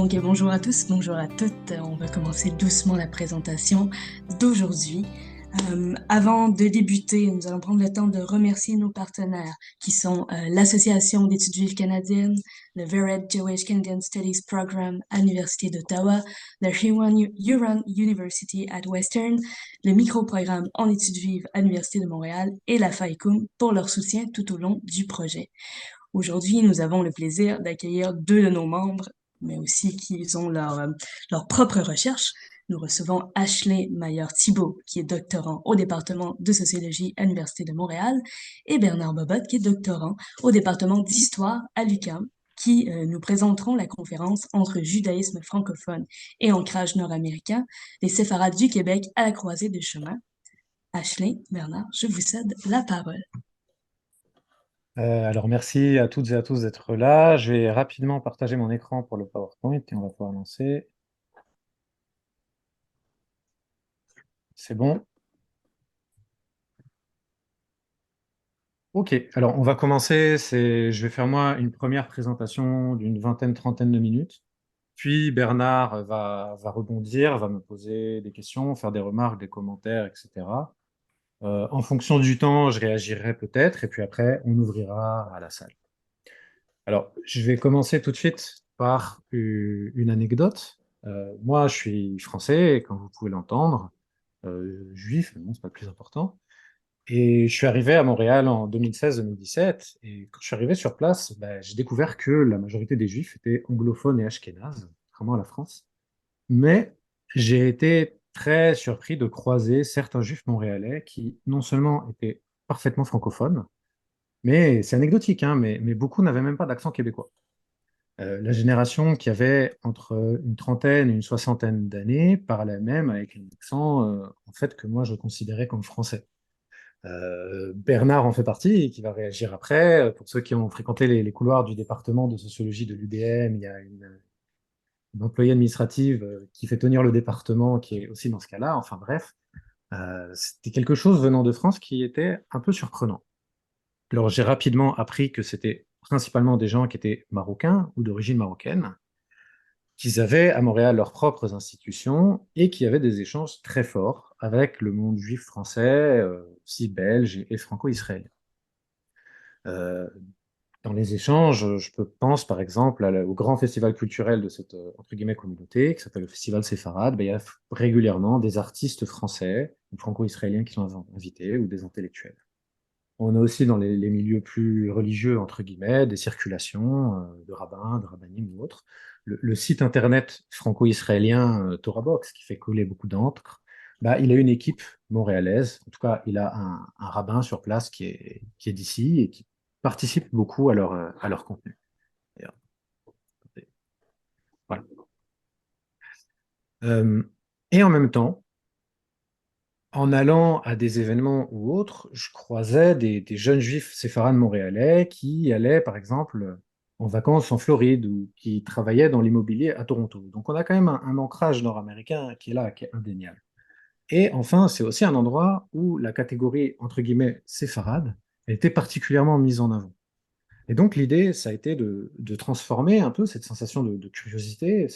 Donc bonjour à tous, bonjour à toutes. On va commencer doucement la présentation d'aujourd'hui. Avant de débuter, nous allons prendre le temps de remercier nos partenaires qui sont l'Association d'études juives canadiennes, le Vered Jewish Canadian Studies Program à l'Université d'Ottawa, le Huron University at Western, le microprogramme en études juives à l'Université de Montréal et la FAICUM pour leur soutien tout au long du projet. Aujourd'hui, nous avons le plaisir d'accueillir deux de nos membres, mais aussi qui ont leur propre recherche. Nous recevons Ashley Mayer-Thibault, qui est doctorant au département de sociologie à l'Université de Montréal, et Bernard Bobot, qui est doctorant au département d'histoire à l'UQAM, qui nous présenteront la conférence entre judaïsme francophone et ancrage nord-américain, les séfarades du Québec à la croisée des chemins. Ashley, Bernard, je vous cède la parole. Alors, merci à toutes et à tous d'être là. Je vais rapidement partager mon écran pour le PowerPoint et on va pouvoir lancer. C'est bon? Ok, alors on va commencer. Je vais faire moi une première présentation d'une vingtaine, trentaine de minutes. Puis Bernard va rebondir, va me poser des questions, faire des remarques, des commentaires, etc. En fonction du temps, je réagirai peut-être et puis après, on ouvrira à la salle. Alors, je vais commencer tout de suite par une anecdote. Moi, je suis français, comme vous pouvez l'entendre, juif, mais bon, c'est pas le plus important. Et je suis arrivé à Montréal en 2016-2017. Et quand je suis arrivé sur place, ben, j'ai découvert que la majorité des juifs étaient anglophones et ashkénazes, contrairement à la France. Mais j'ai été très surpris de croiser certains juifs montréalais qui non seulement étaient parfaitement francophones, mais c'est anecdotique, hein, mais beaucoup n'avaient même pas d'accent québécois. La génération qui avait entre une trentaine et une soixantaine d'années parlait même avec un accent en fait, que moi je considérais comme français. Bernard en fait partie, et qui va réagir après. Pour ceux qui ont fréquenté les couloirs du département de sociologie de l'UDM, il y a une employée administrative qui fait tenir le département, qui est aussi dans ce cas-là. Enfin bref, c'était quelque chose venant de France qui était un peu surprenant. Alors j'ai rapidement appris que c'était principalement des gens qui étaient marocains ou d'origine marocaine, qu'ils avaient à Montréal leurs propres institutions et qui avaient des échanges très forts avec le monde juif français, aussi belge et franco-israélien. Euh, dans les échanges, pense par exemple au grand festival culturel de cette entre guillemets communauté, qui s'appelle le Festival Séfarade. Ben, il y a régulièrement des artistes français ou franco-israéliens qui sont invités ou des intellectuels. On a aussi dans les milieux plus religieux, entre guillemets, des circulations de rabbins, de rabbinim ou autres. Le site internet franco-israélien TorahBox, qui fait coller beaucoup d'encre, bah, il a une équipe montréalaise. En tout cas, il a un rabbin sur place qui est d'ici et qui participe beaucoup à leur contenu. Et, voilà. Euh, et en même temps, en allant à des événements ou autres, je croisais des jeunes juifs séfarades montréalais qui allaient, par exemple, en vacances en Floride ou qui travaillaient dans l'immobilier à Toronto. Donc on a quand même un ancrage nord-américain qui est là, qui est indéniable. Et enfin, c'est aussi un endroit où la catégorie, entre guillemets, séfarade, était particulièrement mise en avant. Et donc l'idée, ça a été de transformer un peu cette sensation de curiosité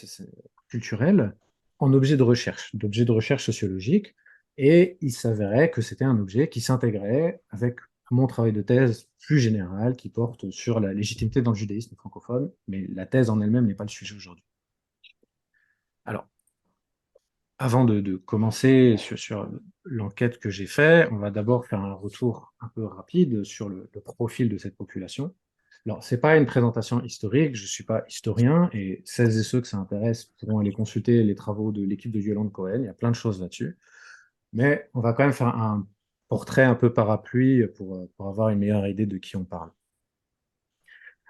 culturelle en objet de recherche, d'objet de recherche sociologique. Et il s'avérait que c'était un objet qui s'intégrait avec mon travail de thèse plus général qui porte sur la légitimité dans le judaïsme francophone, mais la thèse en elle-même n'est pas le sujet aujourd'hui. Alors, avant de commencer sur l'enquête que j'ai faite, on va d'abord faire un retour un peu rapide sur le profil de cette population. Alors, ce n'est pas une présentation historique, je ne suis pas historien, et celles et ceux que ça intéresse pourront aller consulter les travaux de l'équipe de Yolande Cohen, il y a plein de choses là-dessus. Mais on va quand même faire un portrait un peu parapluie pour avoir une meilleure idée de qui on parle.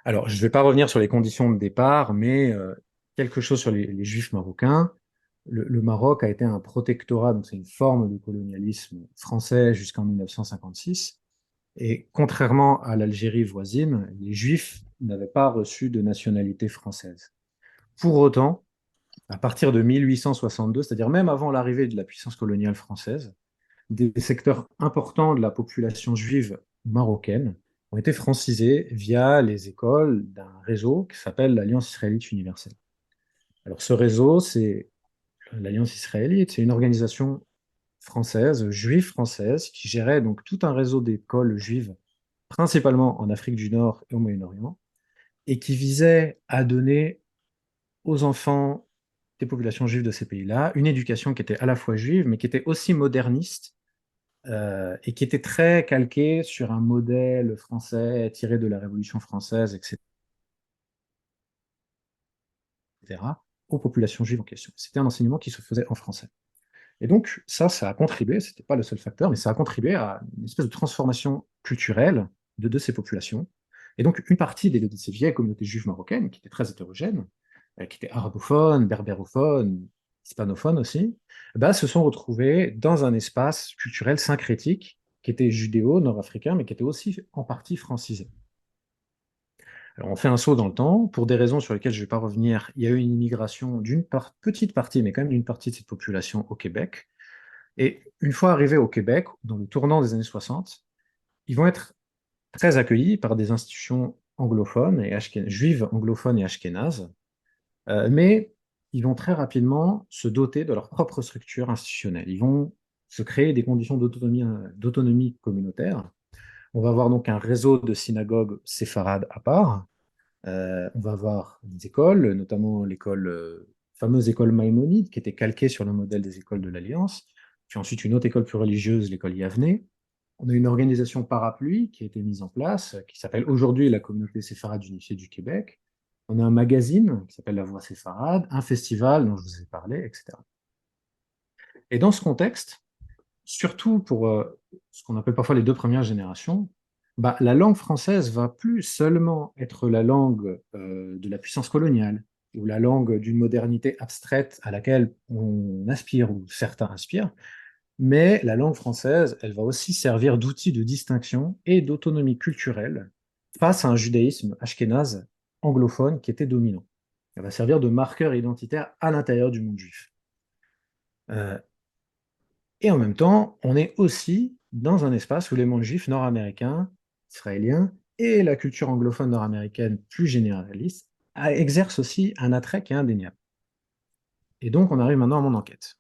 Alors, je ne vais pas revenir sur les conditions de départ, mais quelque chose sur les Juifs marocains. Le Maroc a été un protectorat, donc c'est une forme de colonialisme français jusqu'en 1956. Et contrairement à l'Algérie voisine, les Juifs n'avaient pas reçu de nationalité française. Pour autant, à partir de 1862, c'est-à-dire même avant l'arrivée de la puissance coloniale française, des secteurs importants de la population juive marocaine ont été francisés via les écoles d'un réseau qui s'appelle l'Alliance israélite universelle. Alors ce réseau, c'est l'Alliance israélite, c'est une organisation française, juive française, qui gérait donc tout un réseau d'écoles juives, principalement en Afrique du Nord et au Moyen-Orient, et qui visait à donner aux enfants des populations juives de ces pays-là une éducation qui était à la fois juive, mais qui était aussi moderniste, et qui était très calquée sur un modèle français tiré de la Révolution française, etc., aux populations juives en question. C'était un enseignement qui se faisait en français. Et donc, ça a contribué, c'était pas le seul facteur, mais ça a contribué à une espèce de transformation culturelle de ces populations. Et donc, une partie de ces vieilles communautés juives marocaines, qui étaient très hétérogènes, qui étaient arabophones, berbérophones, hispanophones aussi, bah, se sont retrouvées dans un espace culturel syncrétique qui était judéo-nord-africain, mais qui était aussi en partie francisé. Alors, on fait un saut dans le temps, pour des raisons sur lesquelles je ne vais pas revenir. Il y a eu une immigration petite partie, mais quand même d'une partie de cette population au Québec. Et une fois arrivés au Québec, dans le tournant des années 60, ils vont être très accueillis par des institutions anglophones et juives anglophones et ashkénazes, mais ils vont très rapidement se doter de leur propre structure institutionnelle. Ils vont se créer des conditions d'autonomie communautaire. On va avoir donc un réseau de synagogues séfarades à part. On va avoir des écoles, notamment l'école, fameuse école maïmonide, qui était calquée sur le modèle des écoles de l'Alliance. Puis ensuite, une autre école plus religieuse, l'école Yavne. On a une organisation parapluie qui a été mise en place, qui s'appelle aujourd'hui la Communauté séfarade unifiée du Québec. On a un magazine qui s'appelle La Voix séfarade, un festival dont je vous ai parlé, etc. Et dans ce contexte, surtout pour ce qu'on appelle parfois les deux premières générations, bah, la langue française va plus seulement être la langue de la puissance coloniale ou la langue d'une modernité abstraite à laquelle on aspire ou certains aspirent, mais la langue française, elle va aussi servir d'outil de distinction et d'autonomie culturelle face à un judaïsme ashkénaze anglophone qui était dominant. Elle va servir de marqueur identitaire à l'intérieur du monde juif. Euh, Et en même temps, on est aussi dans un espace où les mondes juifs nord-américains, israéliens, et la culture anglophone nord-américaine plus généraliste exercent aussi un attrait qui est indéniable. Et donc, on arrive maintenant à mon enquête.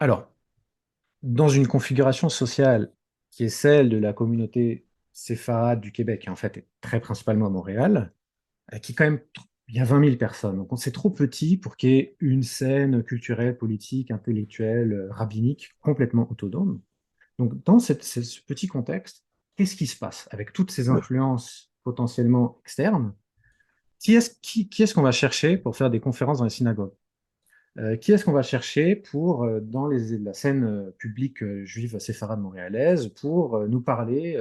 Alors, dans une configuration sociale qui est celle de la communauté séfarade du Québec, et en fait est très principalement à Montréal, qui est quand même, il y a 20 000 personnes. Donc, c'est trop petit pour qu'il y ait une scène culturelle, politique, intellectuelle, rabbinique complètement autonome. Donc, dans ce petit contexte, qu'est-ce qui se passe avec toutes ces influences potentiellement externes? Qui est-ce qu'on va chercher pour faire des conférences dans les synagogues? Qui est-ce qu'on va chercher pour, dans la scène publique juive séfarade montréalaise, pour nous parler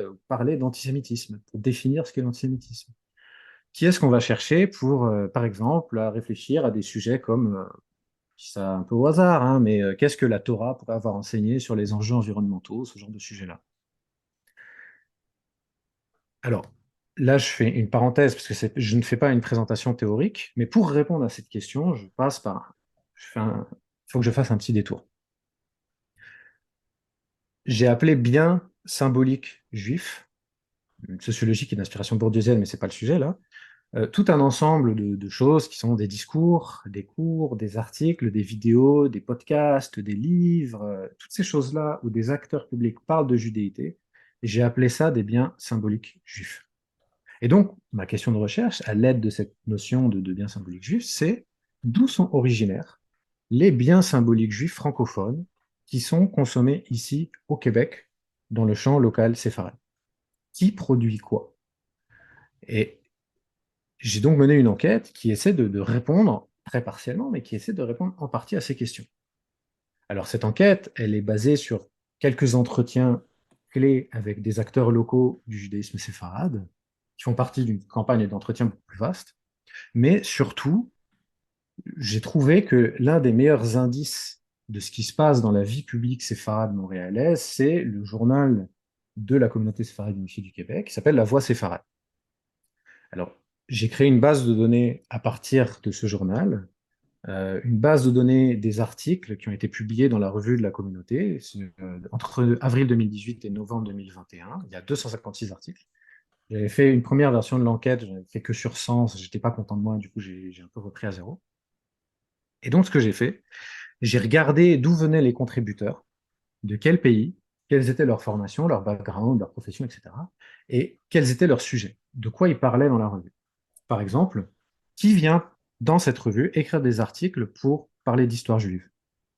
d'antisémitisme, pour définir ce qu'est l'antisémitisme? Qui est-ce qu'on va chercher pour, par exemple, à réfléchir à des sujets comme, je dis ça un peu au hasard, hein, mais qu'est-ce que la Torah pourrait avoir enseigné sur les enjeux environnementaux, ce genre de sujet-là? Alors, là, je fais une parenthèse parce que je ne fais pas une présentation théorique, mais pour répondre à cette question, il faut que je fasse un petit détour. J'ai appelé bien symbolique juif, une sociologie qui est d'inspiration bourdieusienne, mais c'est pas le sujet là, tout un ensemble de choses qui sont des discours, des cours, des articles, des vidéos, des podcasts, des livres, toutes ces choses-là où des acteurs publics parlent de judéité, j'ai appelé ça des biens symboliques juifs. Et donc, ma question de recherche, à l'aide de cette notion de biens symboliques juifs, c'est d'où sont originaires les biens symboliques juifs francophones qui sont consommés ici au Québec, dans le champ local séfarade. Qui produit quoi? Et j'ai donc mené une enquête qui essaie de répondre, très partiellement, mais qui essaie de répondre en partie à ces questions. Alors, cette enquête, elle est basée sur quelques entretiens clés avec des acteurs locaux du judaïsme séfarade, qui font partie d'une campagne d'entretien beaucoup plus vaste. Mais surtout, j'ai trouvé que l'un des meilleurs indices de ce qui se passe dans la vie publique séfarade montréalaise, c'est le journal de la communauté séfarade unifiée du Québec, qui s'appelle La Voix séfarade. Alors, j'ai créé une base de données à partir de ce journal, une base de données des articles qui ont été publiés dans la revue de la communauté entre avril 2018 et novembre 2021. Il y a 256 articles. J'avais fait une première version de l'enquête, j'avais fait que sur 100, j'étais pas content de moi, du coup j'ai un peu repris à zéro. Et donc ce que j'ai fait, j'ai regardé d'où venaient les contributeurs, de quel pays, quelles étaient leurs formations, leur background, leur profession, etc. Et quels étaient leurs sujets, de quoi ils parlaient dans la revue. Par exemple, qui vient dans cette revue écrire des articles pour parler d'histoire juive?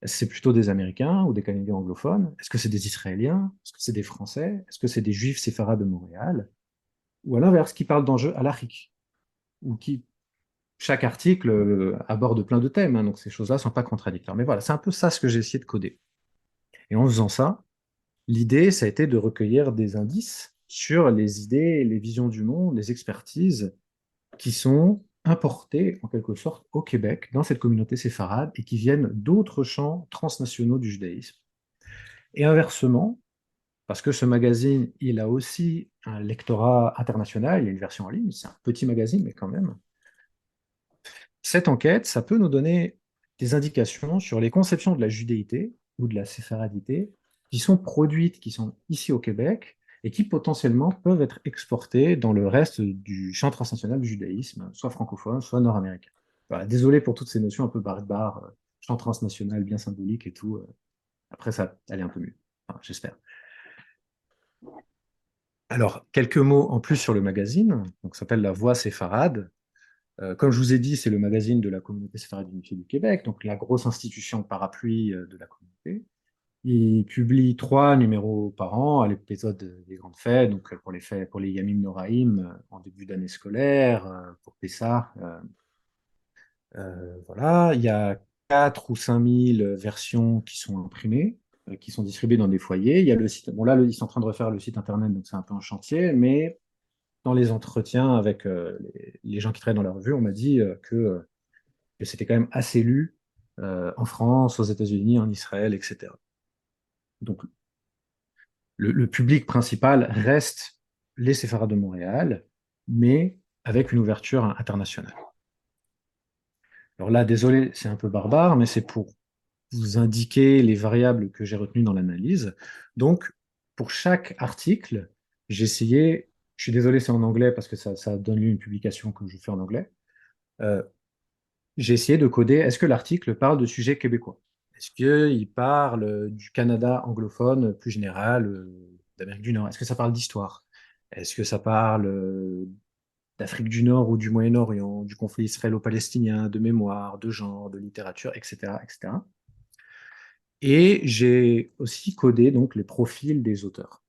Est-ce que c'est plutôt des Américains ou des Canadiens anglophones? Est-ce que c'est des Israéliens? Est-ce que c'est des Français? Est-ce que c'est des Juifs séfarades de Montréal? Ou à l'inverse, qui parlent d'enjeux halachiques? Ou qui, chaque article aborde plein de thèmes, hein, donc ces choses-là ne sont pas contradictoires. Mais voilà, c'est un peu ça ce que j'ai essayé de coder. Et en faisant ça, l'idée, ça a été de recueillir des indices sur les idées, les visions du monde, les expertises qui sont importés en quelque sorte au Québec, dans cette communauté séfarade, et qui viennent d'autres champs transnationaux du judaïsme. Et inversement, parce que ce magazine, il a aussi un lectorat international, il y a une version en ligne, c'est un petit magazine, mais quand même. Cette enquête, ça peut nous donner des indications sur les conceptions de la judéité ou de la séfaradité qui sont produites, qui sont ici au Québec, et qui potentiellement peuvent être exportées dans le reste du champ transnational du judaïsme, soit francophone, soit nord-américain. Voilà, désolé pour toutes ces notions un peu barbares, champ transnational bien symbolique et tout. Après, ça allait un peu mieux, enfin, j'espère. Alors, quelques mots en plus sur le magazine. Donc, ça s'appelle La Voix séfarade. Comme je vous ai dit, c'est le magazine de la communauté séfarade unifiée du Québec, donc la grosse institution parapluie de la communauté. Il publie 3 numéros par an à l'épisode des grandes fêtes, donc pour les fêtes, pour les Yamim Noraïm en début d'année scolaire, pour Pessah. Voilà, il y a 4 ou 5 000 versions qui sont imprimées, qui sont distribuées dans des foyers. Il y a le site. Bon là, ils sont en train de refaire le site internet, donc c'est un peu un chantier, mais dans les entretiens avec les gens qui travaillent dans la revue, on m'a dit que c'était quand même assez lu en France, aux États-Unis, en Israël, etc. Donc le public principal reste les séfarades de Montréal, mais avec une ouverture internationale. Alors là, désolé, c'est un peu barbare, mais c'est pour vous indiquer les variables que j'ai retenues dans l'analyse. Donc, pour chaque article, j'ai essayé, je suis désolé, c'est en anglais parce que ça donne lieu à une publication que je fais en anglais. Euh, j'ai essayé de coder, est-ce que l'article parle de sujets québécois? Est-ce qu'il parle du Canada anglophone plus général, d'Amérique du Nord? Est-ce que ça parle d'histoire? Est-ce que ça parle d'Afrique du Nord ou du Moyen-Orient, du conflit israélo-palestinien, de mémoire, de genre, de littérature, etc., etc. Et j'ai aussi codé donc les profils des auteurs.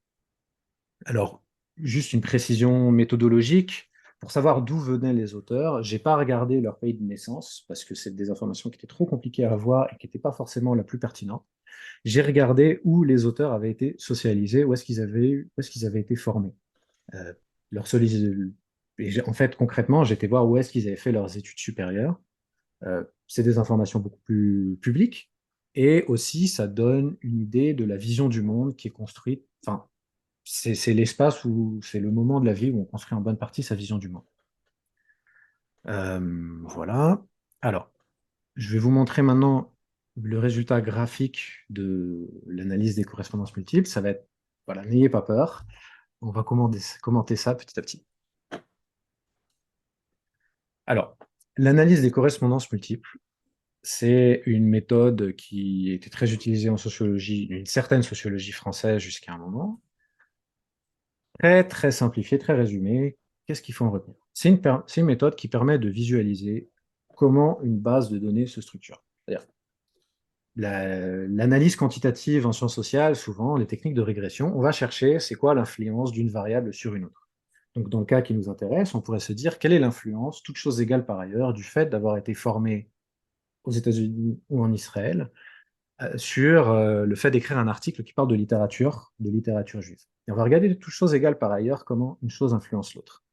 Alors, juste une précision méthodologique. Pour savoir d'où venaient les auteurs, j'ai pas regardé leur pays de naissance parce que c'est des informations qui étaient trop compliquées à avoir et qui n'étaient pas forcément la plus pertinente. J'ai regardé où les auteurs avaient été socialisés, où est-ce qu'ils avaient été formés. Euh, leur en fait, concrètement, j'étais voir où est-ce qu'ils avaient fait leurs études supérieures. C'est des informations beaucoup plus publiques et aussi ça donne une idée de la vision du monde qui est construite. Enfin, c'est l'espace où c'est le moment de la vie où on construit en bonne partie sa vision du monde. Voilà. Alors, je vais vous montrer maintenant le résultat graphique de l'analyse des correspondances multiples. Ça va être, voilà, n'ayez pas peur. On va commenter ça petit à petit. Alors, l'analyse des correspondances multiples, c'est une méthode qui était très utilisée en sociologie, une certaine sociologie française jusqu'à un moment. Très, très simplifié, très résumé. Qu'est-ce qu'il faut en retenir? C'est une méthode qui permet de visualiser comment une base de données se structure. C'est-à-dire, l'analyse quantitative en sciences sociales, souvent, les techniques de régression, on va chercher c'est quoi l'influence d'une variable sur une autre. Donc, dans le cas qui nous intéresse, on pourrait se dire quelle est l'influence, toutes choses égales par ailleurs, du fait d'avoir été formé aux États-Unis ou en Israël, sur le fait d'écrire un article qui parle de littérature juive. Et on va regarder de toutes choses égales par ailleurs comment une chose influence l'autre.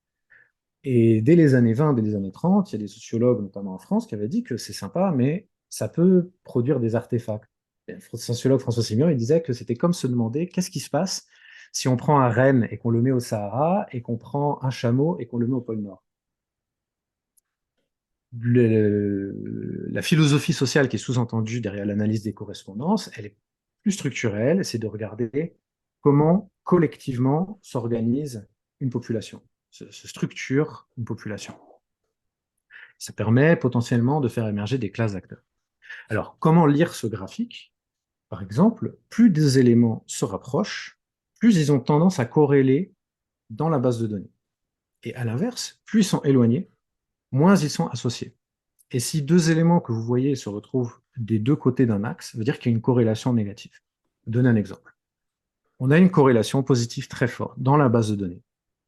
Et dès les années 20, dès les années 30, il y a des sociologues, notamment en France, qui avaient dit que c'est sympa, mais ça peut produire des artefacts. Et le sociologue François Sémion, il disait que c'était comme se demander qu'est-ce qui se passe si on prend un renne et qu'on le met au Sahara, et qu'on prend un chameau et qu'on le met au pôle Nord. La philosophie sociale qui est sous-entendue derrière l'analyse des correspondances, elle est plus structurelle, c'est de regarder comment collectivement s'organise une population. se structure une population. Ça permet potentiellement de faire émerger des classes d'acteurs. Alors, comment lire ce graphique? Par exemple, plus des éléments se rapprochent, plus ils ont tendance à corréler dans la base de données. Et à l'inverse, plus ils sont éloignés, moins ils sont associés. Et si deux éléments que vous voyez se retrouvent des deux côtés d'un axe, ça veut dire qu'il y a une corrélation négative. Je vais donner un exemple. On a une corrélation positive très forte dans la base de données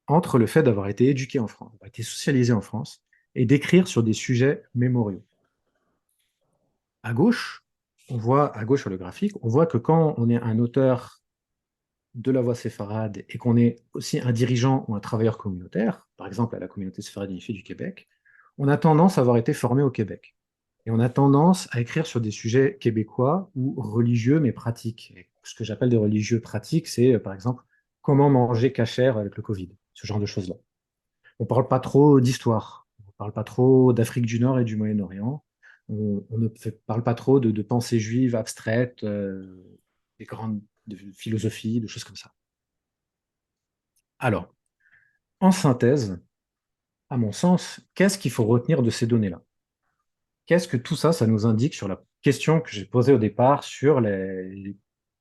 entre le fait d'avoir été éduqué en France, d'avoir été socialisé en France, et d'écrire sur des sujets mémoriaux. À gauche, on voit, à gauche sur le graphique, on voit que quand on est un auteur de la voix séfarade et qu'on est aussi un dirigeant ou un travailleur communautaire, par exemple à la communauté séfarade unifiée du Québec, on a tendance à avoir été formé au Québec. Et on a tendance à écrire sur des sujets québécois ou religieux mais pratiques. Et ce que j'appelle des religieux pratiques, c'est par exemple comment manger cachère avec le Covid, ce genre de choses-là. On ne parle pas trop d'histoire, on ne parle pas trop d'Afrique du Nord et du Moyen-Orient, on ne parle pas trop de pensées juives abstraites, des grandes de philosophie, de choses comme ça. Alors, en synthèse, à mon sens, qu'est-ce qu'il faut retenir de ces données-là? Qu'est-ce que tout ça, ça nous indique sur la question que j'ai posée au départ sur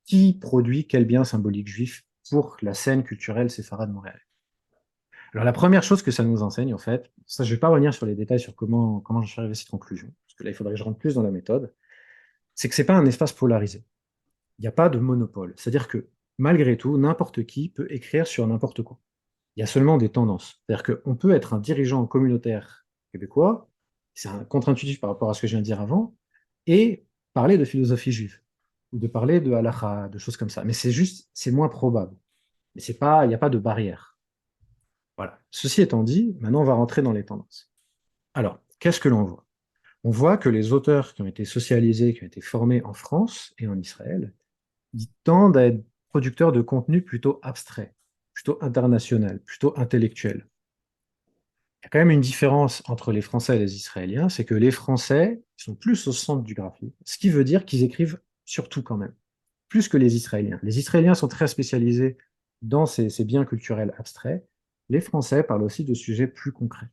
qui produit quel bien symbolique juif pour la scène culturelle séfarade montréalaise? Alors, la première chose que ça nous enseigne, en fait, ça, je ne vais pas revenir sur les détails sur comment je suis arrivé à cette conclusion, parce que là, il faudrait que je rentre plus dans la méthode, c'est que ce n'est pas un espace polarisé. Il n'y a pas de monopole. C'est-à-dire que, malgré tout, n'importe qui peut écrire sur n'importe quoi. Il y a seulement des tendances. C'est-à-dire qu'on peut être un dirigeant communautaire québécois, c'est un contre-intuitif par rapport à ce que je viens de dire avant, et parler de philosophie juive, ou de parler de halakha, de choses comme ça. Mais c'est moins probable. Mais c'est pas, il n'y a pas de barrière. Voilà. Ceci étant dit, maintenant on va rentrer dans les tendances. Alors, qu'est-ce que l'on voit? On voit que les auteurs qui ont été socialisés, qui ont été formés en France et en Israël, ils tendent à être producteurs de contenu plutôt abstrait, plutôt international, plutôt intellectuel. Il y a quand même une différence entre les Français et les Israéliens, c'est que les Français sont plus au centre du graphique, ce qui veut dire qu'ils écrivent surtout quand même, plus que les Israéliens. Les Israéliens sont très spécialisés dans ces biens culturels abstraits. Les Français parlent aussi de sujets plus concrets.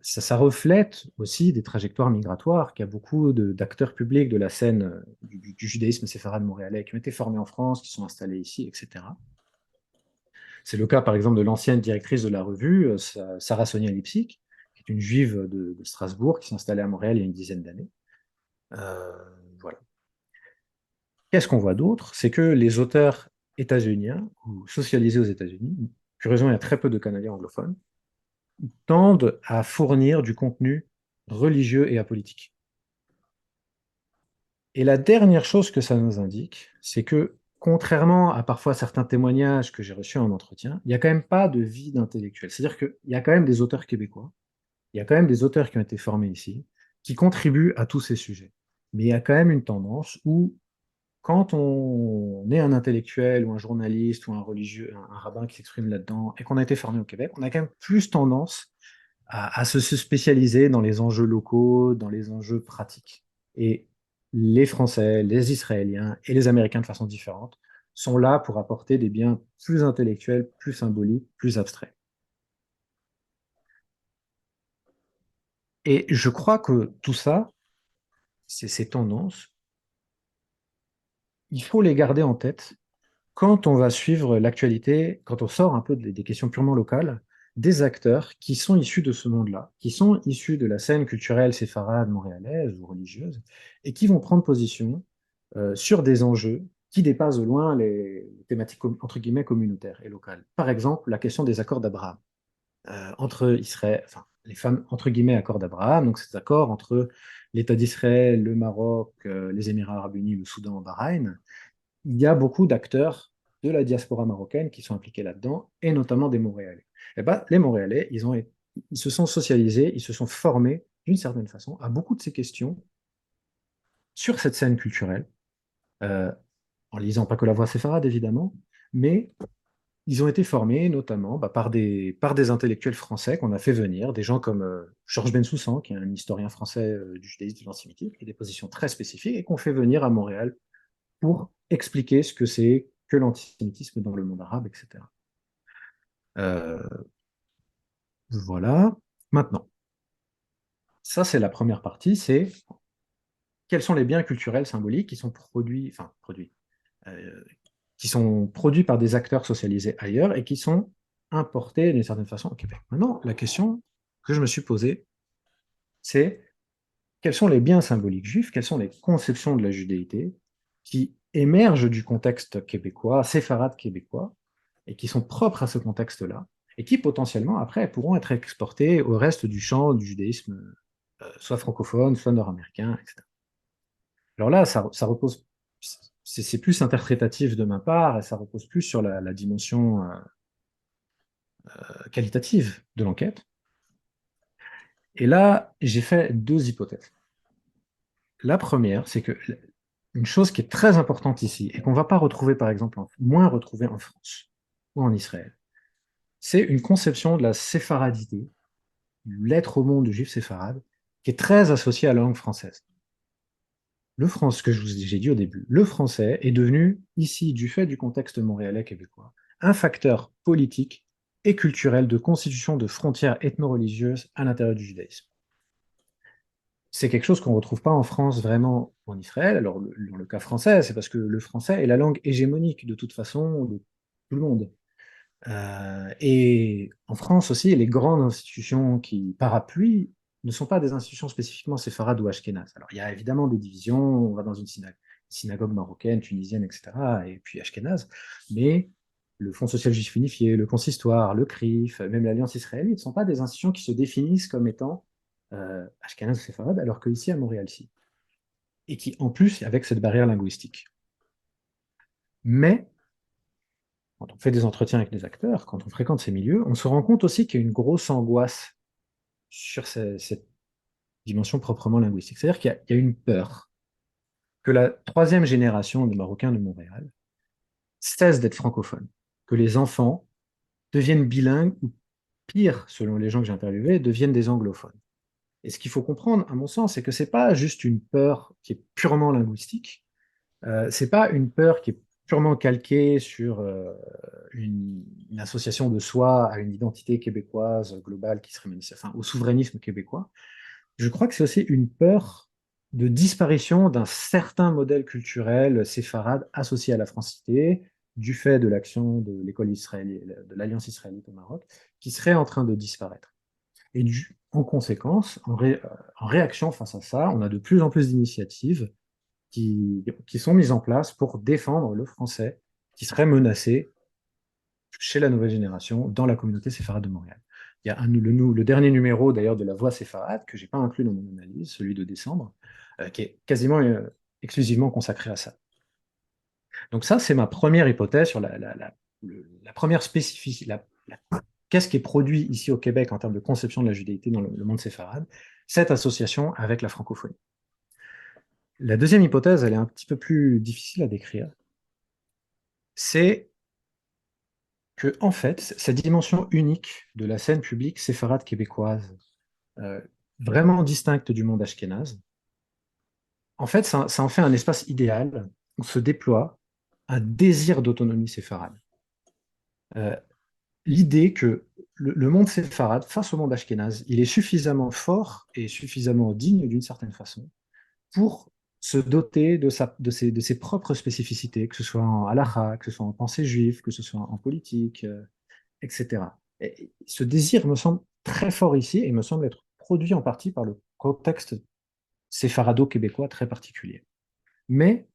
Ça reflète aussi des trajectoires migratoires, qu'il y a beaucoup d'acteurs publics de la scène du judaïsme séfarade montréalais qui ont été formés en France, qui sont installés ici, etc. C'est le cas, par exemple, de l'ancienne directrice de la revue, Sarah Sonia Lipsik, qui est une juive de Strasbourg, qui s'est installée à Montréal il y a une dizaine d'années. Voilà. Qu'est-ce qu'on voit d'autre? C'est que les auteurs états-uniens, ou socialisés aux États-Unis, curieusement, il y a très peu de Canadiens anglophones, tendent à fournir du contenu religieux et apolitique. Et la dernière chose que ça nous indique, c'est que, contrairement à parfois certains témoignages que j'ai reçus en entretien, il n'y a quand même pas de vide intellectuel. C'est-à-dire qu'il y a quand même des auteurs québécois, il y a quand même des auteurs qui ont été formés ici, qui contribuent à tous ces sujets. Mais il y a quand même une tendance où, quand on est un intellectuel ou un journaliste ou un religieux, un rabbin qui s'exprime là-dedans, et qu'on a été formé au Québec, on a quand même plus tendance à se spécialiser dans les enjeux locaux, dans les enjeux pratiques. Et les Français, les Israéliens et les Américains de façon différente sont là pour apporter des biens plus intellectuels, plus symboliques, plus abstraits. Et je crois que tout ça, ces tendances, il faut les garder en tête quand on va suivre l'actualité, quand on sort un peu des questions purement locales, des acteurs qui sont issus de ce monde-là, qui sont issus de la scène culturelle séfarade montréalaise ou religieuse, et qui vont prendre position sur des enjeux qui dépassent de loin les thématiques entre guillemets communautaires et locales. Par exemple, la question des accords d'Abraham entre Israël, enfin les fameux entre guillemets accords d'Abraham, donc ces accords entre l'État d'Israël, le Maroc, les Émirats arabes unis, le Soudan, Bahreïn. Il y a beaucoup d'acteurs de la diaspora marocaine qui sont impliqués là-dedans, et notamment des Montréalais. Et ben, les Montréalais, ils se sont socialisés, ils se sont formés d'une certaine façon à beaucoup de ces questions sur cette scène culturelle, euh, en lisant pas que la voix séfarade évidemment, mais ils ont été formés notamment par des intellectuels français qu'on a fait venir, des gens comme Georges Bensoussan, qui est un historien français du judaïsme et de l'antisémitisme, qui a des positions très spécifiques, et qu'on fait venir à Montréal pour expliquer ce que c'est que l'antisémitisme dans le monde arabe, etc. Euh, Voilà. Maintenant, ça c'est la première partie, c'est quels sont les biens culturels symboliques qui sont euh, qui sont produits par des acteurs socialisés ailleurs et qui sont importés d'une certaine façon au Québec. Maintenant, la question que je me suis posée, c'est quels sont les biens symboliques juifs, quelles sont les conceptions de la judéité qui émergent du contexte québécois, séfarade québécois, et qui sont propres à ce contexte-là, et qui potentiellement, après, pourront être exportés au reste du champ du judaïsme, soit francophone, soit nord-américain, etc. Alors là, ça repose, c'est plus interprétatif de ma part, et ça repose plus sur la dimension qualitative de l'enquête. Et là, j'ai fait deux hypothèses. La première, c'est que une chose qui est très importante ici, et qu'on ne va pas retrouver, par exemple, moins retrouver en France ou en Israël, c'est une conception de la séfaradité, l'être au monde du juif séfarade, qui est très associée à la langue française. Le français, ce que j'ai dit au début, le français est devenu, ici, du fait du contexte montréalais québécois, un facteur politique et culturel de constitution de frontières ethno-religieuses à l'intérieur du judaïsme. C'est quelque chose qu'on ne retrouve pas en France vraiment en Israël. Alors, dans le cas français, c'est parce que le français est la langue hégémonique de toute façon de tout le monde. Et en France aussi, les grandes institutions qui parapluient ne sont pas des institutions spécifiquement séfarades ou ashkénazes. Alors, il y a évidemment des divisions, on va dans une synagogue marocaine, tunisienne, etc., et puis ashkénaze, mais le Fonds social juif unifié, le consistoire, le CRIF, même l'Alliance israélite, ne sont pas des institutions qui se définissent comme étant ashkénazes ou séfarades, alors qu'ici à Montréal, si. Et qui, en plus, avec cette barrière linguistique. Mais quand on fait des entretiens avec des acteurs, quand on fréquente ces milieux, on se rend compte aussi qu'il y a une grosse angoisse sur cette dimension proprement linguistique. C'est-à-dire qu'il y a une peur que la troisième génération de Marocains de Montréal cesse d'être francophone, que les enfants deviennent bilingues ou pire, selon les gens que j'ai interviewés, deviennent des anglophones. Et ce qu'il faut comprendre, à mon sens, c'est que c'est pas juste une peur qui est purement linguistique, c'est pas une peur qui est purement calquée sur une association de soi à une identité québécoise globale qui serait enfin, au souverainisme québécois. Je crois que c'est aussi une peur de disparition d'un certain modèle culturel séfarade associé à la francité, du fait de l'action de l'école israélienne, de l'Alliance israélite au Maroc, qui serait en train de disparaître. Et en conséquence, en réaction face à ça, on a de plus en plus d'initiatives qui sont mises en place pour défendre le français qui serait menacé chez la nouvelle génération dans la communauté séfarade de Montréal. Il y a le dernier numéro d'ailleurs de la Voix séfarade que j'ai pas inclus dans mon analyse, celui de décembre, qui est quasiment exclusivement consacré à ça. Donc ça, c'est ma première hypothèse sur la première spécificité, qu'est-ce qui est produit ici au Québec en termes de conception de la judéité dans le monde séfarade, cette association avec la francophonie. La deuxième hypothèse, elle est un petit peu plus difficile à décrire, c'est que, en fait, cette dimension unique de la scène publique séfarade québécoise, euh, vraiment distincte du monde ashkénaze, en fait, ça en fait un espace idéal où se déploie un désir d'autonomie séfarade. Euh, L'idée que le monde séfarade, face au monde ashkénaze, il est suffisamment fort et suffisamment digne d'une certaine façon pour se doter de ses propres spécificités, que ce soit en halakha, que ce soit en pensée juive, que ce soit en politique, etc. Et ce désir me semble très fort ici et me semble être produit en partie par le contexte séfarado-québécois très particulier. Mais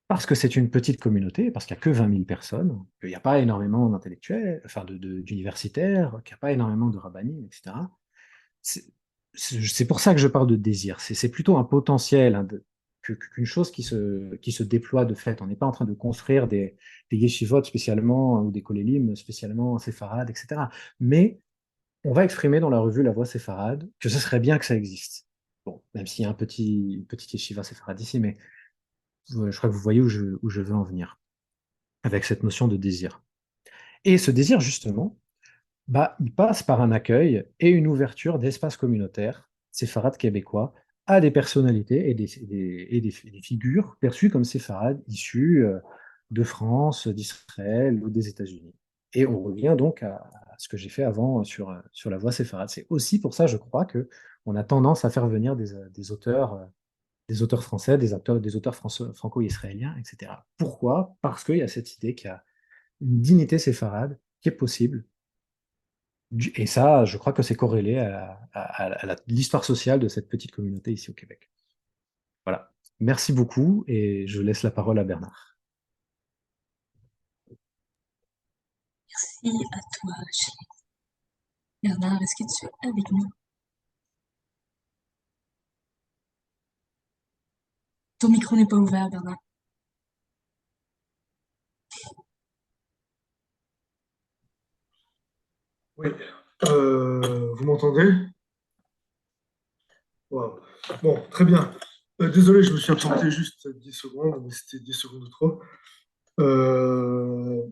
parce que c'est une petite communauté, parce qu'il n'y a que 20 000 personnes, qu'il n'y a pas énormément d'intellectuels, enfin d'universitaires, qu'il n'y a pas énormément de rabbinim, etc. C'est c'est pour ça que je parle de désir. C'est plutôt un potentiel hein, qu'une chose qui se déploie de fait. On n'est pas en train de construire des yeshivot spécialement ou des kolélim spécialement séfarades, etc. Mais on va exprimer dans la revue La Voix séfarade que ce serait bien que ça existe. Bon, même s'il y a une petite yeshiva séfarade ici, mais je crois que vous voyez où je veux en venir avec cette notion de désir. Et ce désir, justement, bah, il passe par un accueil et une ouverture d'espaces communautaires séfarades québécois à des personnalités et des figures perçues comme séfarades issues de France, d'Israël ou des États-Unis. Et on revient donc à ce que j'ai fait avant sur la voie séfarade. C'est aussi pour ça, je crois, que on a tendance à faire venir des auteurs français, des auteurs franco-israéliens, etc. Pourquoi? Parce qu'il y a cette idée qu'il y a une dignité séfarade qui est possible. Et ça, je crois que c'est corrélé à l'histoire sociale de cette petite communauté ici au Québec. Voilà. Merci beaucoup et je laisse la parole à Bernard. Merci à toi, Bernard. Est-ce que tu es avec nous? Ton micro n'est pas ouvert, Bernard. Oui. Vous m'entendez? Wow. Bon, très bien. Désolé, je me suis absenté juste 10 secondes, mais c'était 10 secondes de trop. Euh,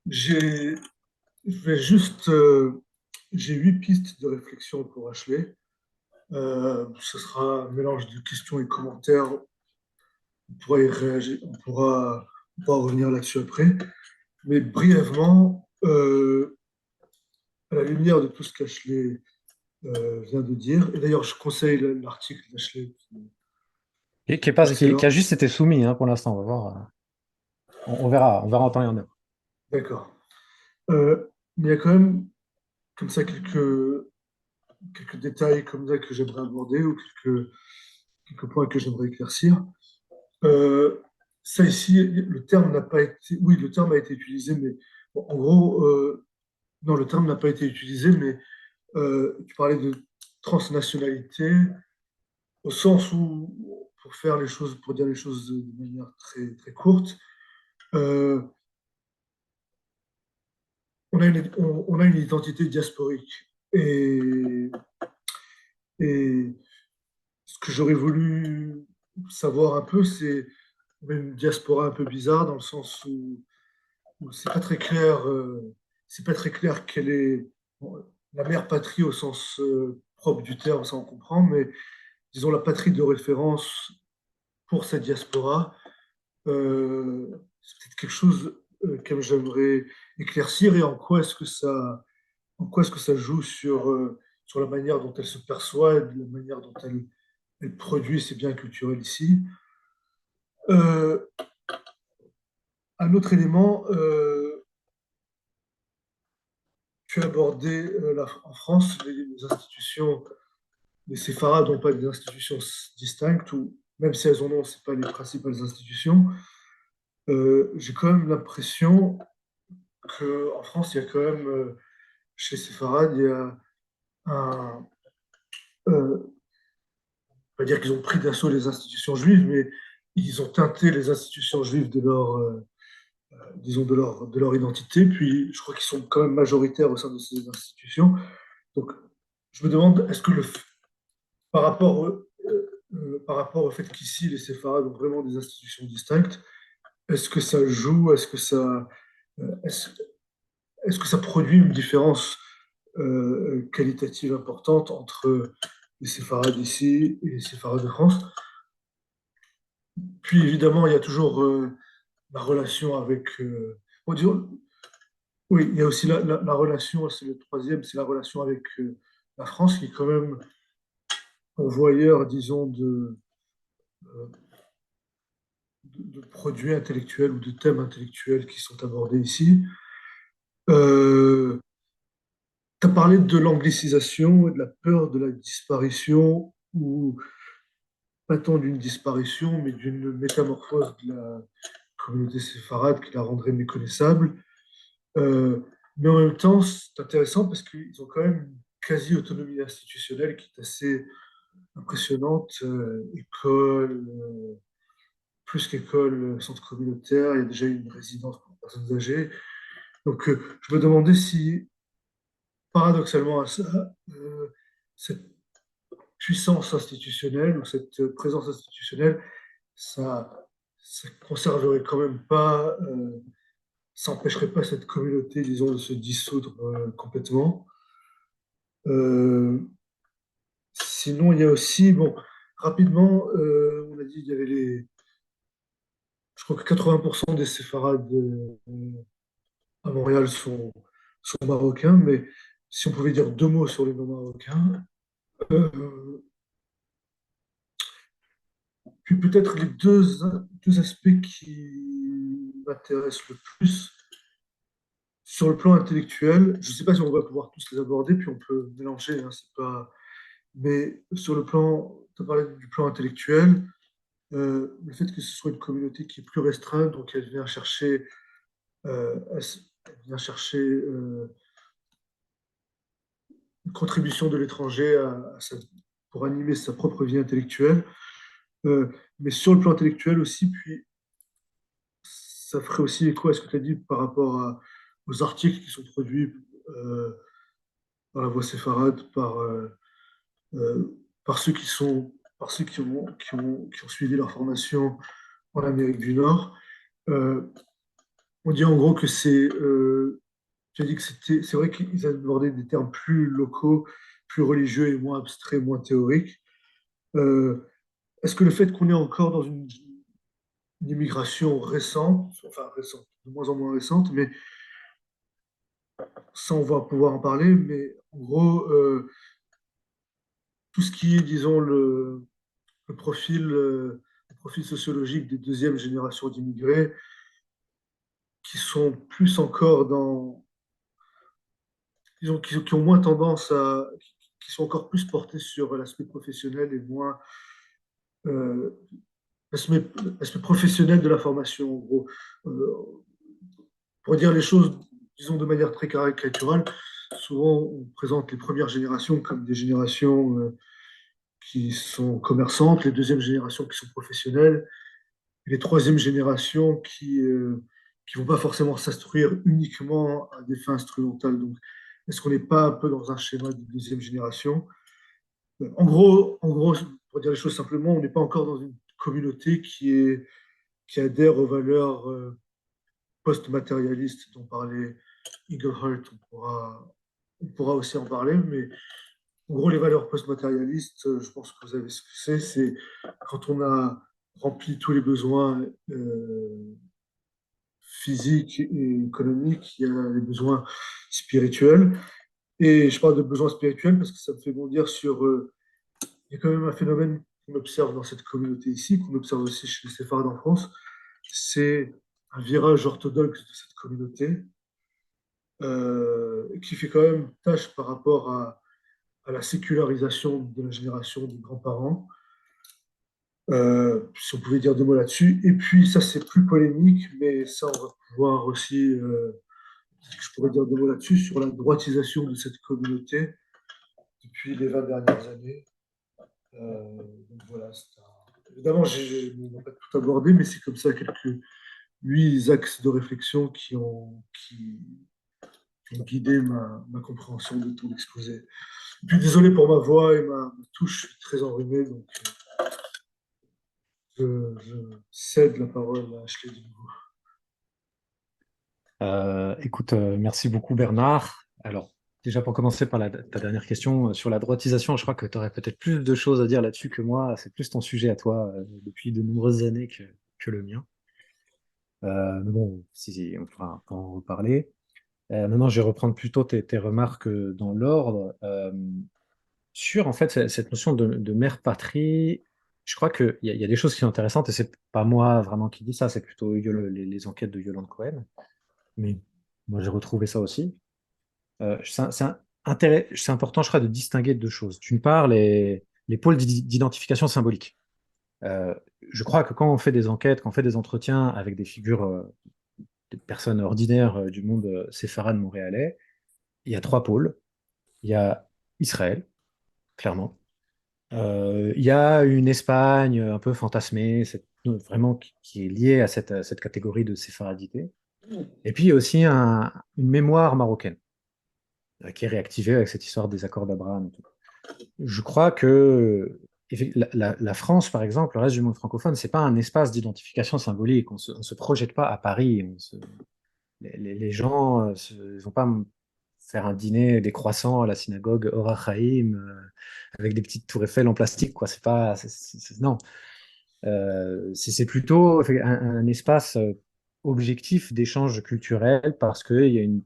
j'ai, je vais juste, j'ai 8 pistes de réflexion pour Ashley. Ce sera un mélange de questions et commentaires. On pourra y réagir, on pourra revenir là-dessus après. Mais brièvement, à la lumière de tout ce qu'Ashley vient de dire. Et d'ailleurs, je conseille l'article d'Ashley, qui Et est excellent. qui a juste été soumis hein, pour l'instant. On va voir. On verra en temps et en heure. D'accord. Mais il y a quand même, comme ça, quelques détails comme ça que j'aimerais aborder ou quelques points que j'aimerais éclaircir. Euh, Ça ici, le terme n'a pas été. Oui, le terme a été utilisé, mais bon, en gros, non, le terme n'a pas été utilisé, mais tu parlais de transnationalité au sens où, pour faire les choses, pour dire les choses de manière très, très courte, euh, on a une identité diasporique. Et ce que j'aurais voulu savoir un peu, c'est une diaspora un peu bizarre dans le sens où c'est pas très clair quelle est bon, la mère patrie au sens propre du terme, ça on comprend, mais disons la patrie de référence pour cette diaspora. C'est peut-être quelque chose que j'aimerais éclaircir et en quoi est-ce que ça joue sur la manière dont elle se perçoit et de la manière dont elle produit ses biens culturels ici. Euh, un autre élément, tu as abordé en France, les institutions, les séfarades n'ont pas des institutions distinctes, ou même si elles en ont, ce pas les principales institutions. J'ai quand même l'impression qu'en France, il y a quand même, chez les séfarades, il y a un, on va dire qu'ils ont pris d'assaut les institutions juives, mais ils ont teinté les institutions juives disons, de leur identité. Puis, je crois qu'ils sont quand même majoritaires au sein de ces institutions. Donc, je me demande, est-ce que par rapport au fait qu'ici, les séfarades ont vraiment des institutions distinctes, est-ce que ça joue, est-ce, est-ce que ça produit une différence qualitative importante entre les séfarades ici et les séfarades de France? Puis évidemment, il y a toujours la relation avec. Oui, il y a aussi la relation, c'est le troisième, c'est la relation avec la France, qui est quand même pourvoyeur, disons, de produits intellectuels ou de thèmes intellectuels qui sont abordés ici. Tu as parlé de l'anglicisation et de la peur de la disparition, ou pas tant d'une disparition, mais d'une métamorphose de la communauté séfarade qui la rendrait méconnaissable. Euh, mais en même temps, c'est intéressant parce qu'ils ont quand même une quasi-autonomie institutionnelle qui est assez impressionnante. École, plus qu'école, centre communautaire, il y a déjà une résidence pour personnes âgées. Donc, je me demandais si, paradoxalement à ça, cette puissance institutionnelle ou cette présence institutionnelle, ça conserverait quand même pas, ça empêcherait pas cette communauté, disons, de se dissoudre complètement. Euh, Sinon, il y a aussi, bon, rapidement, on a dit il y avait je crois que 80% des séfarades à Montréal sont marocains, mais si on pouvait dire deux mots sur les non-marocains, euh, puis peut-être les deux aspects qui m'intéressent le plus. Sur le plan intellectuel, je ne sais pas si on va pouvoir tous les aborder, puis on peut mélanger, hein, c'est pas... Mais sur le plan, tu as parlé du plan intellectuel, le fait que ce soit une communauté qui est plus restreinte, donc elle vient chercher une contribution de l'étranger pour animer sa propre vie intellectuelle. Mais sur le plan intellectuel aussi, puis ça ferait aussi écho à ce que tu as dit par rapport aux articles qui sont produits euh, par la Voix séfarade, par ceux par ceux qui ont suivi leur formation en Amérique du Nord. Euh, on dit en gros que tu as dit que c'est vrai qu'ils abordaient des termes plus locaux, plus religieux et moins abstraits, moins théoriques. Euh, Est-ce que le fait qu'on est encore dans une immigration récente, enfin récente, de moins en moins récente, mais ça on va pouvoir en parler, mais en gros, tout ce qui est, disons, le le profil sociologique des deuxièmes générations d'immigrés, qui sont plus encore disons, qui ont moins tendance qui sont encore plus portés sur l'aspect professionnel et moins euh, l'aspect l'aspect professionnel de la formation, en gros. Euh, pour dire les choses, disons, de manière très caricaturale, souvent on présente les premières générations comme des générations qui sont commerçantes, les deuxièmes générations qui sont professionnelles, et les troisièmes générations qui vont pas forcément s'instruire uniquement à des fins instrumentales. Donc, est-ce qu'on n'est pas un peu dans un schéma de deuxième génération? En gros, pour dire les choses simplement, on n'est pas encore dans une communauté qui adhère aux valeurs post-matérialistes dont parlait Eaglehart. On pourra aussi en parler, mais en gros, les valeurs post-matérialistes, je pense que vous savez ce que c'est quand on a rempli tous les besoins physiques et économiques, il y a les besoins spirituels. Et je parle de besoins spirituels parce que ça me fait bondir sur... il y a quand même un phénomène qu'on observe dans cette communauté ici, qu'on observe aussi chez les séfarades en France, c'est un virage orthodoxe de cette communauté qui fait quand même tâche par rapport à la sécularisation de la génération des grands-parents. Si on pouvait dire deux mots là-dessus. Et puis, ça, c'est plus polémique, mais ça, on va pouvoir aussi, je pourrais dire deux mots là-dessus, sur la droitisation de cette communauté depuis les 20 dernières années. Donc voilà, évidemment, on n'a pas tout abordé, mais c'est comme ça quelques huit axes de réflexion qui ont guidé ma compréhension de ton exposé. Et puis désolé pour ma voix et ma touche, je suis très enrhumé, donc je cède la parole à Ashley de nouveau. Écoute, merci beaucoup Bernard. Alors, déjà pour commencer par ta dernière question sur la droitisation, je crois que tu aurais peut-être plus de choses à dire là-dessus que moi. C'est plus ton sujet à toi depuis de nombreuses années que le mien. Mais bon, si, on pourra en reparler. Maintenant, je vais reprendre plutôt tes remarques dans l'ordre. Sur en fait cette notion de mère patrie, je crois qu'il y a des choses qui sont intéressantes et c'est pas moi vraiment qui dis ça, c'est plutôt les enquêtes de Yolande Cohen. Mais moi, j'ai retrouvé ça aussi. C'est important, je crois, de distinguer deux choses. D'une part, les pôles d'identification symbolique. Euh, je crois que quand on fait des enquêtes, quand on fait des entretiens avec des figures, des personnes ordinaires du monde séfarade montréalais, il y a trois pôles. Il y a Israël, clairement. Il y a une Espagne un peu fantasmée, vraiment qui est liée à cette catégorie de séfaradité. Et puis il y a aussi une mémoire marocaine qui est réactivée avec cette histoire des accords d'Abraham et tout. Je crois que la France, par exemple, le reste du monde francophone, c'est pas un espace d'identification symbolique. On se projette pas à Paris. Les gens ne vont pas faire un dîner des croissants à la synagogue Or HaChaim avec des petites tours Eiffel en plastique, quoi. C'est pas, non. C'est plutôt un espace objectif d'échange culturel parce on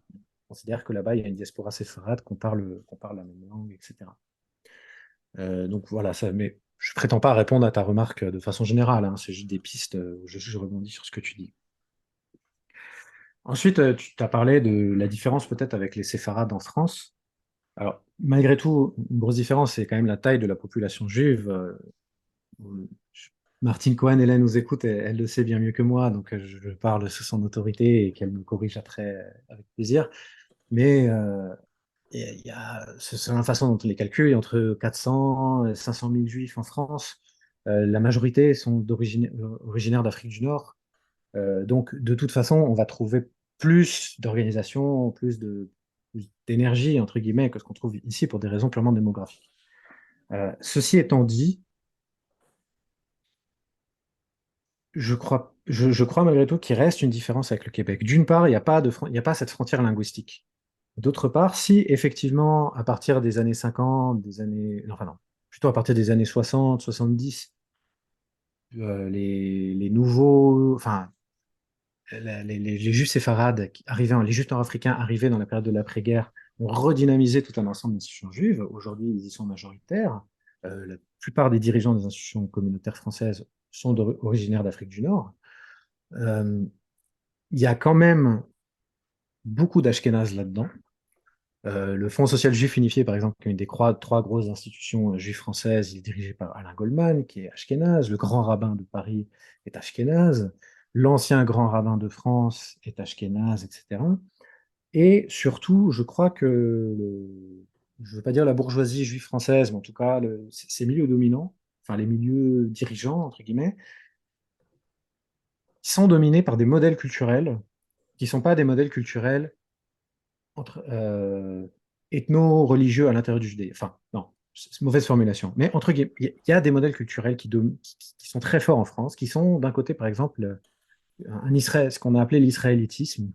considère que là-bas, il y a une diaspora séfarade qu'on parle la même langue, etc. Donc voilà, mais je prétends pas répondre à ta remarque de façon générale, hein, c'est juste des pistes, je rebondis sur ce que tu dis. Ensuite, tu as parlé de la différence peut-être avec les séfarades en France. Alors, malgré tout, une grosse différence, c'est quand même la taille de la population juive. Martine Cohen, elle nous écoute, elle le sait bien mieux que moi, donc je parle sous son autorité et qu'elle me corrige après avec plaisir. Mais c'est la façon dont on les calcule, il y a entre 400 et 500 000 juifs en France. La majorité sont originaires d'Afrique du Nord. Donc, de toute façon, on va trouver plus d'organisation, plus d'énergie, entre guillemets, que ce qu'on trouve ici pour des raisons purement démographiques. Ceci étant dit, je crois malgré tout qu'il reste une différence avec le Québec. D'une part, il n'y a pas il y a pas cette frontière linguistique. D'autre part, si effectivement, à partir des années 50, non, enfin non, plutôt à partir des années 60, 70, les nouveaux, enfin, les juifs séfarades les juifs nord-africains arrivés dans la période de l'après-guerre ont redynamisé tout un ensemble d'institutions juives. Aujourd'hui, ils y sont majoritaires. La plupart des dirigeants des institutions communautaires françaises sont originaires d'Afrique du Nord. Euh, Il y a quand même beaucoup d'Ashkénazes là-dedans. Le Fonds social juif unifié, par exemple, qui est une des trois grosses institutions juives françaises, il est dirigé par Alain Goldman, qui est ashkénaze. Le grand rabbin de Paris est ashkénaze. L'ancien grand rabbin de France est ashkénaze, etc. Et surtout, je crois que, je ne veux pas dire la bourgeoisie juive française, mais en tout cas, ces milieux dominants, enfin les milieux dirigeants, entre guillemets, qui sont dominés par des modèles culturels qui ne sont pas des modèles culturels ethno-religieux à l'intérieur du judaïsme. Enfin, non, c'est une mauvaise formulation. Mais entre guillemets, il y a des modèles culturels qui sont très forts en France, qui sont d'un côté, par exemple, ce qu'on a appelé l'israélitisme,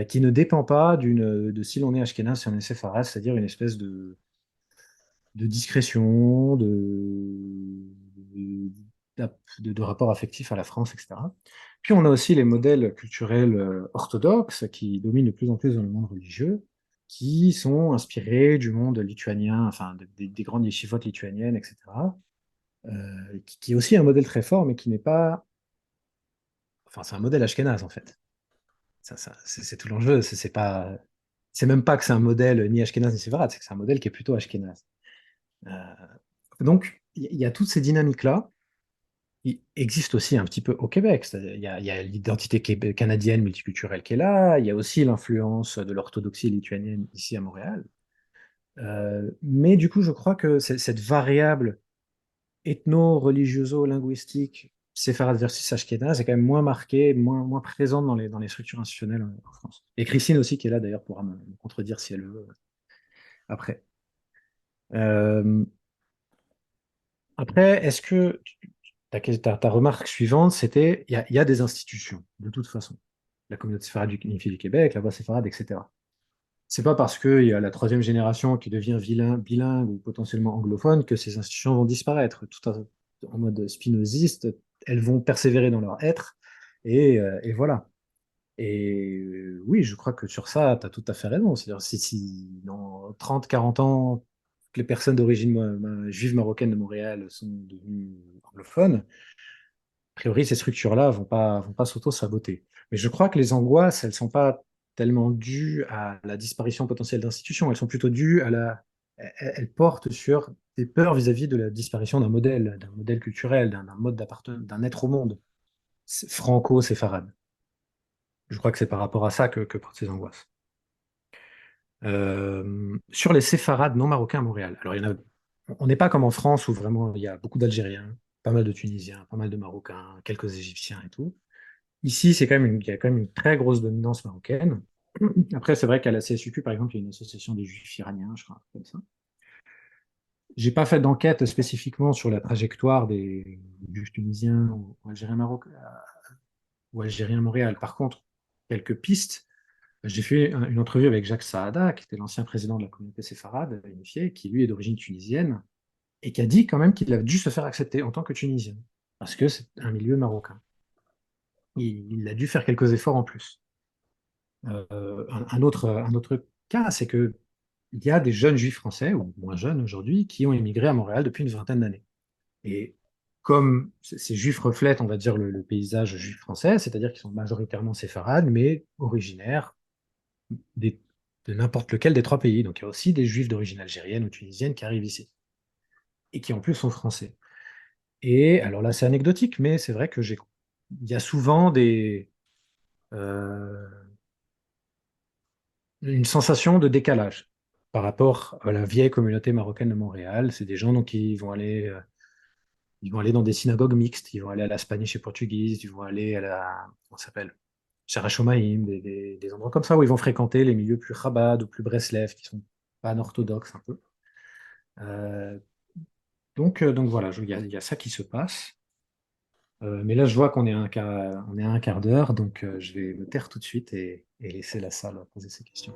qui ne dépend pas de si l'on est ashkénaze, si on est séfarade, c'est-à-dire une espèce de discrétion, de rapport affectif à la France, etc. Puis on a aussi les modèles culturels orthodoxes qui dominent de plus en plus dans le monde religieux, qui sont inspirés du monde lituanien, enfin des grandes yeshivotes lituaniennes, etc. Qui est aussi un modèle très fort, mais qui n'est pas... Enfin, c'est un modèle ashkénaze, en fait. C'est tout l'enjeu. C'est même pas que c'est un modèle ni ashkénaze ni séfarade, c'est que c'est un modèle qui est plutôt ashkénaze. Euh, donc, il y a toutes ces dynamiques-là qui existent aussi un petit peu au Québec. Il y a l'identité canadienne multiculturelle qui est là, il y a aussi l'influence de l'orthodoxie lituanienne ici à Montréal. Mais du coup, je crois que cette variable ethno-religioso-linguistique séfarade versus ashkénaze est quand même moins marquée, moins présente dans les structures institutionnelles en France. Et Christine aussi, qui est là d'ailleurs, pourra me contredire si elle veut après. Euh, Après, est-ce que ta remarque suivante, c'était il y a des institutions, de toute façon. La communauté séfarade unifiée du Québec, la voix séfarade, etc. C'est pas parce qu'il y a la troisième génération qui devient bilingue ou potentiellement anglophone que ces institutions vont disparaître. En mode spinoziste, elles vont persévérer dans leur être, et voilà. Et oui, je crois que sur ça, tu as tout à fait raison. C'est-à-dire, si dans 30, 40 ans, que les personnes d'origine juive marocaine de Montréal sont devenues anglophones, a priori, ces structures-là vont pas s'auto-saboter. Mais je crois que les angoisses, elles sont pas tellement dues à la disparition potentielle d'institutions, elles sont plutôt dues elles portent sur des peurs vis-à-vis de la disparition d'un modèle culturel, d'un mode d'appartenance, d'un être au monde franco-séfarade. Je crois que c'est par rapport à ça que portent ces angoisses. Sur les séfarades non marocains à Montréal. Alors, on n'est pas comme en France où vraiment il y a beaucoup d'Algériens, pas mal de Tunisiens, pas mal de Marocains, quelques Égyptiens et tout. Ici, il y a quand même une très grosse dominance marocaine. Après, c'est vrai qu'à la CSUQ, par exemple, il y a une association des Juifs iraniens, je crois, un truc comme ça. J'ai pas fait d'enquête spécifiquement sur la trajectoire des Juifs tunisiens ou Algériens Maroc ou Algériens Montréal. Par contre, quelques pistes. J'ai fait une entrevue avec Jacques Saada, qui était l'ancien président de la communauté séfarade unifiée, qui lui est d'origine tunisienne, et qui a dit quand même qu'il a dû se faire accepter en tant que Tunisien, parce que c'est un milieu marocain. il a dû faire quelques efforts en plus. Un autre cas, c'est que il y a des jeunes juifs français, ou moins jeunes aujourd'hui, qui ont émigré à Montréal depuis une vingtaine d'années. Et comme ces juifs reflètent, on va dire, le paysage juif français, c'est-à-dire qu'ils sont majoritairement séfarades, mais originaires des- de n'importe lequel des trois pays. Donc il y a aussi des juifs d'origine algérienne ou tunisienne qui arrivent ici, et qui en plus sont français. Et alors là, c'est anecdotique, mais c'est vrai que il y a souvent euh, une sensation de décalage par rapport à la vieille communauté marocaine de Montréal. C'est des gens donc, qui ils vont aller dans des synagogues mixtes, ils vont aller à la Spanish et portugaise, ils vont aller à la, comment ça s'appelle, Shara Shomaim, des endroits comme ça où ils vont fréquenter les milieux plus Chabad ou plus Breslev, qui sont pan-orthodoxes un peu. Euh, donc voilà, il y a ça qui se passe. Mais là, je vois qu'on est on est à un quart d'heure, donc je vais me taire tout de suite et laisser la salle poser ses questions.